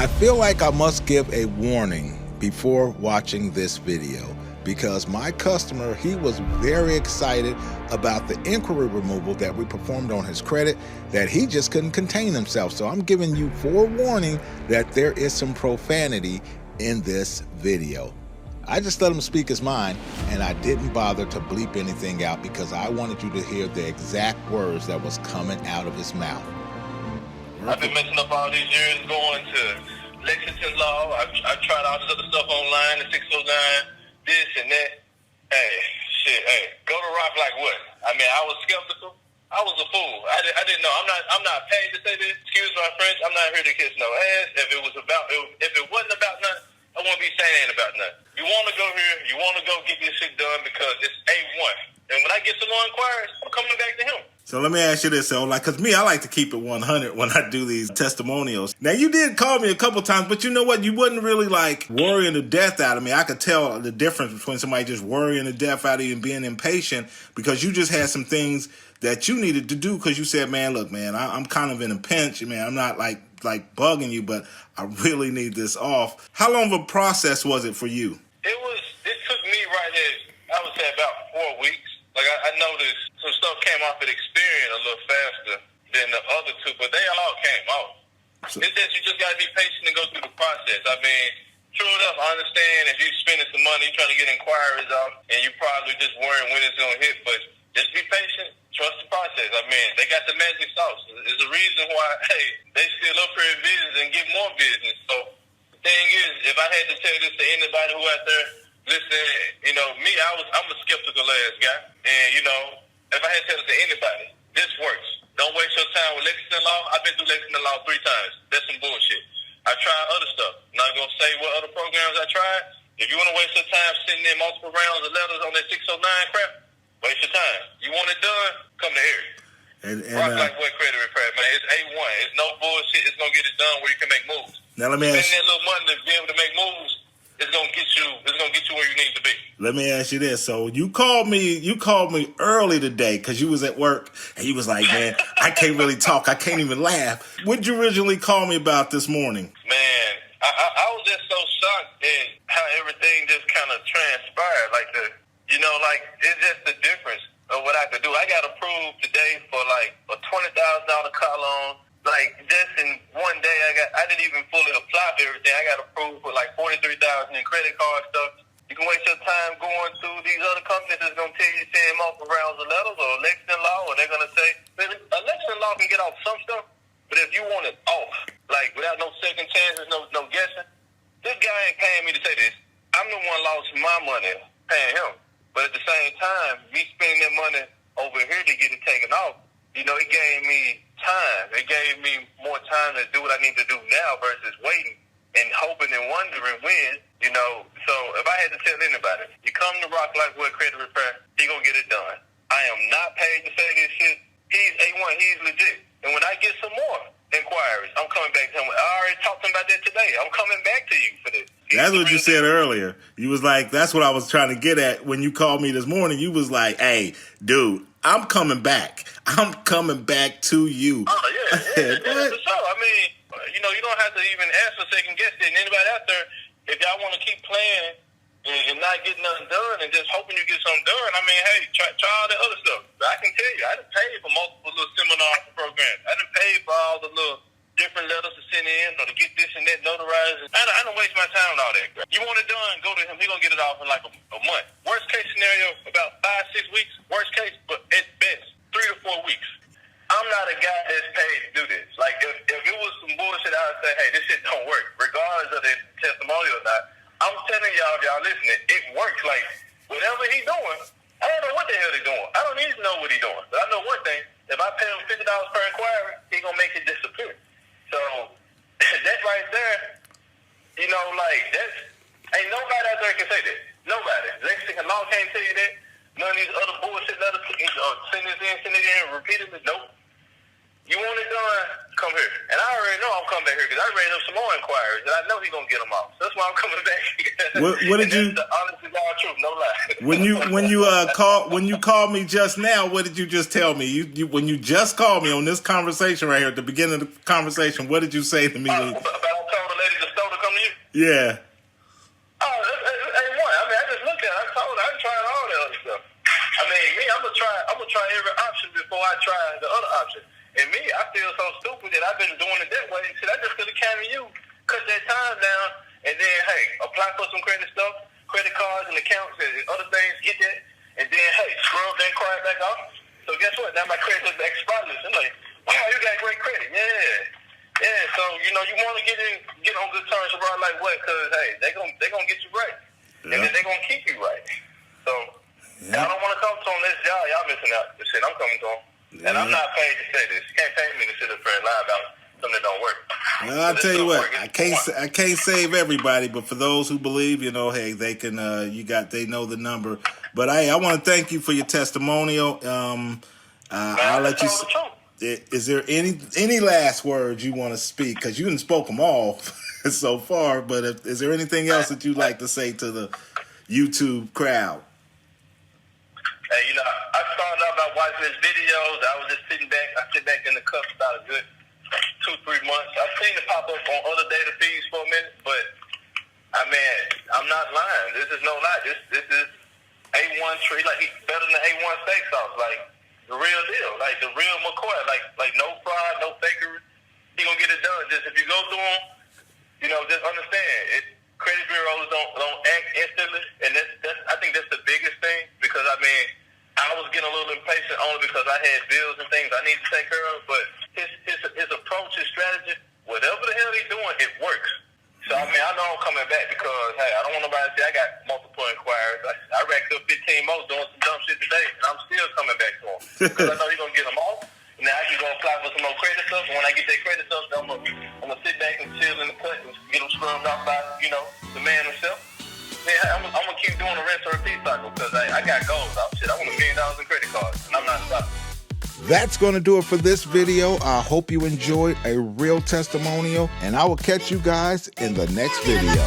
I feel like I must give a warning before watching this video because my customer, he was very excited about the inquiry removal that we performed on his credit that he just couldn't contain himself. So I'm giving you forewarning that there is some profanity in this video. I just let him speak his mind, and I didn't bother to bleep anything out because I wanted you to hear the exact words that was coming out of his mouth. I've been messing up all these years going to Lexington Law. I've tried all this other stuff online, the 609, this and that. Hey, go to rock like what? I mean, I was skeptical. I was a fool. I didn't know. I'm not paid to say this. Excuse my French. I'm not here to kiss no ass. If it wasn't about nothing, I won't be saying it ain't about nothing. You want to go here, you want to go get this shit done because it's A1. And when I get some more inquiries, I'm coming back to him. So let me ask you this, so because me, I like to keep it 100 when I do these testimonials. Now, you did call me a couple times, but you know what? You wasn't really like worrying the death out of me. I could tell the difference between somebody just worrying the death out of you and being impatient because you just had some things that you needed to do because you said, man, look, man, I'm kind of in a pinch. Man, I'm not like bugging you, but I really need this off. How long of a process was it for you? It took me right at, I would say about 4 weeks. Like I noticed some stuff came off at Experian a little faster than the other two, but they all came off. It's that you just got to be patient and go through the process. I mean, true enough, I understand if you're spending some money trying to get inquiries out and you're probably just worrying when it's going to hit, but just be patient. Trust the process. I mean, they got the magic sauce. There's a reason why, hey, they still up here in business and get more business. So the thing is, if I had to tell this to anybody who out there, listen, you know, me, I'm a skeptical ass guy. And, you know, if I had to tell it to anybody, this works. Don't waste your time with Lexington Law. I've been through Lexington Law 3 times. That's some bullshit. I tried other stuff. Not going to say what other programs I tried. If you want to waste your time sending in multiple rounds of letters on that 609 crap, waste your time. You want it done, come to here. Rock like what credit Reframe, man. It's A1. It's no bullshit. It's going to get it done where you can make moves. Now let me ask you. Spending that little money to be able to make moves, it's going to get you where you need to be. Let me ask you this. So you called me early today because you was at work and you was like, man, I can't really talk. I can't even laugh. What did you originally call me about this morning? Man, I was just so shocked at how everything just kind of transpired. It's just the difference of what I could do. I got approved today for like a $20,000 car loan. Like just in one day, I didn't even fully apply for everything. I got approved for like $43,000 in credit card stuff. You can waste your time going through these other companies that's gonna tell you send multiple rounds of letters or Lexington Law, or they're gonna say Lexington Law can get off some stuff, but if you want it off, like without no second chances, no guessing, this guy ain't paying me to say this. I'm the one lost my money paying him. But at the same time, me spending that money over here to get it taken off, you know, it gave me time. It gave me more time to do what I need to do now versus waiting and hoping and wondering when, you know. So if I had to tell anybody, you come to Rock Like Wood Credit Repair, he gonna get it done. I am not paid to say this shit. He's A1, he's legit. And when I get some more inquiries, I'm coming back to him. I already talked to him about that today. I'm coming back to you for this. That's what you said earlier. You was like, that's what I was trying to get at when you called me this morning. You was like, hey, dude, I'm coming back. I'm coming back to you. Oh, yeah, for sure. I mean, you know, you don't have to even ask for second guess it. And anybody out there, if y'all want to keep playing and not get nothing done and just hoping you get something done, I mean, hey, try all the other stuff. I can tell you, I done paid for multiple little seminar programs. I done paid for all the little different letters to send in or to get this and that notarized. I don't waste my time on all that. You want it done, go to him. He's going to get it off in like a month. Worst case scenario, about 5-6 weeks. Worst case, but at best, 3 to 4 weeks. I'm not a guy that's paid to do this. Like, if it was some bullshit, I would say, hey, this shit don't work, regardless of the testimonial or not. I'm telling y'all, if y'all listening, it works. Like, whatever he's doing, I don't know what the hell he's doing. I don't need to know what he's doing. But I know one thing. If I pay him $50 per inquiry, he's going to make it disappear. So, that right there, you know, like, ain't nobody out there can say that. Nobody. Lexington Law can't tell you that. None of these other bullshit letters, send it in, repeatedly. Nope. You want it done, come here. And I already know I'm coming back here because I already have some more inquiries, and I know he's going to get them off. So that's why I'm coming back. What did you? That's the honest to God truth, no lie. When you called me just now, what did you just tell me? When you just called me on this conversation right here at the beginning of the conversation, what did you say to me? About I told the lady Yeah. Oh, ain't one. I mean, I just looked at it. I told her I tried all the other stuff. I mean, me, I'm gonna try every option before I try the other option. And me, I feel so stupid that I've been doing it that way. Shit, I just could have came to you, cut that time down, and then hey, apply for some credit stuff, credit cards and accounts and other things, get that, and then hey, scrub that card back off. So guess what? Now my credit is spotless. I'm like, wow, you got great credit. Yeah. So you know you want to get on good terms with like what? Cause hey, they gonna get you right, and then they gonna keep you right. So I don't want to come to them this job. Y'all missing out. This shit, I'm coming to them, and I'm not paid to say this. You can't pay me to sit up here and lie about something that don't work. Well, I'll tell you what, I can't save everybody, but for those who believe, you know, hey, they can. They know the number. But hey, I want to thank you for your testimonial. I'll let you. Is there any last words you want to speak? Because you didn't spoke them all so far. But is there anything else that you'd like to say to the YouTube crowd? Hey, you know, I started out by watching his videos. I was just sitting back. I sit back in the cup about a good 2-3 months. I've seen it pop up on other data feeds for a minute, but I mean, I'm not lying. This is no lie. This is A1 tree. Like he's better than the A1 steak sauce. Like the real deal. Like the real McCoy. Like no fraud, no fakery. He gonna get it done. Just if you go through him, you know, just understand it. Credit bureaus don't act instantly, and I think that's the biggest thing, because I mean, I was getting a little impatient only because I had bills and things I need to take care of. But his approach, his strategy, whatever the hell he's doing, it works. So I mean, I know I'm coming back because hey, I don't want nobody to say I got multiple inquiries. I racked up 15 more doing some dumb shit today, and I'm still coming back to him because I know he's gonna get them all. Now I can go apply for some more credit stuff, and when I get that credit stuff, I'm gonna sit back and chill in the cut and get them scrubbed off by, you know, the man himself. Yeah, I'm gonna keep doing the rinse and repeat cycle because I got goals out. Shit, I want $1 million in credit cards, and I'm not stopping. That's going to do it for this video. I hope you enjoyed a real testimonial, and I will catch you guys in the next video.